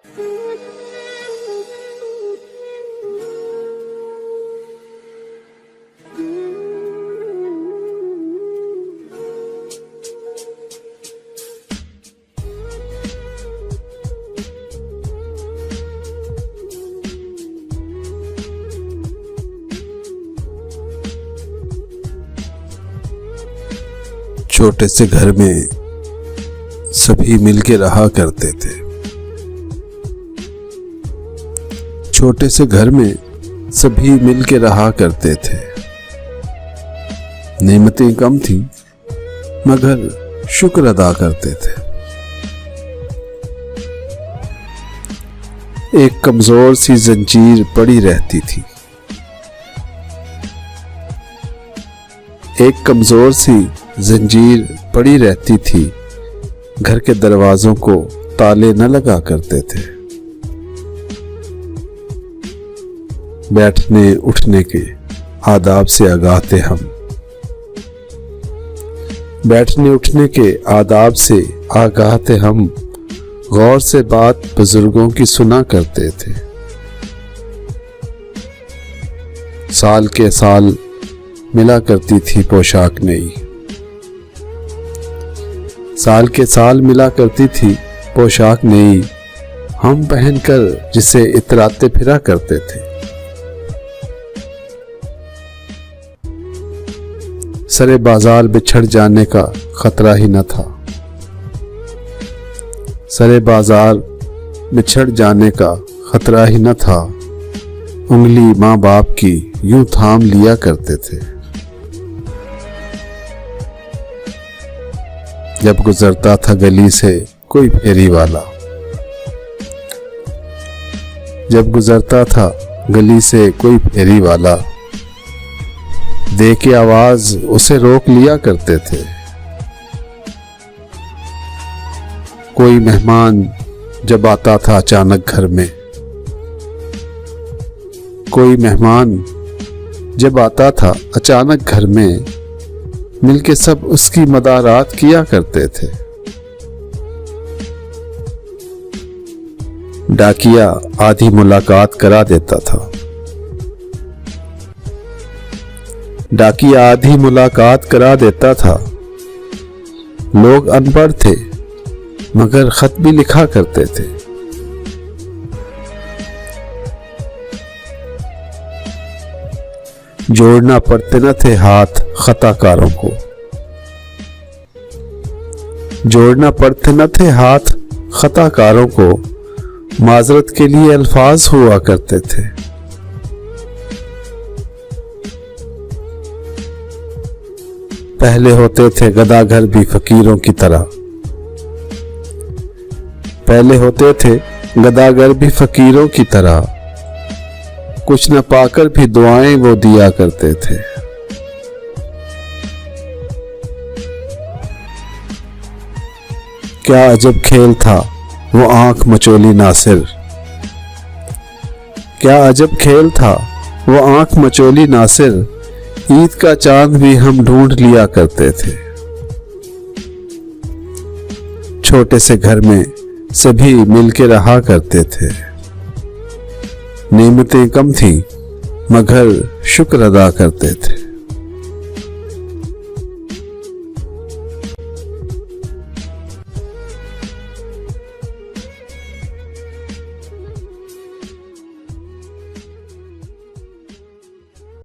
छोटे से घर में सभी मिलके रहा करते थे। छोटे से घर में सभी मिलके रहा करते थे। नेमतें कम थी मगर शुक्र अदा करते थे। एक कमजोर सी जंजीर पड़ी रहती थी। एक कमजोर सी जंजीर पड़ी रहती थी। घर के दरवाजों को ताले न लगा करते थे। बैठने उठने के आदाब से आगाह थे हम। बैठने उठने के आदाब से आगाह थे हम। गौर से बात बुजुर्गों की सुना करते थे। साल के साल मिला करती थी पोशाक नई। साल के साल मिला करती थी पोशाक नई। हम पहनकर जिसे इतराते फिरा करते थे। सरे बाजार बिछड़ जाने का खतरा ही न था। सरे बाजार बिछड़ जाने का खतरा ही न था। उंगली माँ बाप की यूं थाम लिया करते थे। जब गुजरता था गली से कोई फेरी वाला। जब गुजरता था गली से कोई फेरी वाला। दे के आवाज उसे रोक लिया करते थे। कोई मेहमान जब आता था अचानक घर में। कोई मेहमान जब आता था अचानक घर में। मिलके सब उसकी मदारात किया करते थे। डाकिया आधी मुलाकात करा देता था। डाकिया आधी मुलाकात करा देता था। लोग अनपढ़ थे मगर खत भी लिखा करते थे। जोड़ना पड़ते न थे हाथ खताकारों को। जोड़ना पड़ते न थे हाथ खताकारों को। माजरत के लिए अल्फाज हुआ करते थे। पहले होते थे गदागर भी फकीरों की तरह। पहले होते थे गदागर भी फकीरों की तरह। कुछ न पाकर भी दुआएं वो दिया करते थे। क्या अजब खेल था वो आंख मचोली नासिर। क्या अजब खेल था वो आंख मचोली नासिर। ईद का चांद भी हम ढूंढ लिया करते थे। छोटे से घर में सभी मिलके रहा करते थे। नेमतें कम थी मगर शुक्र अदा करते थे।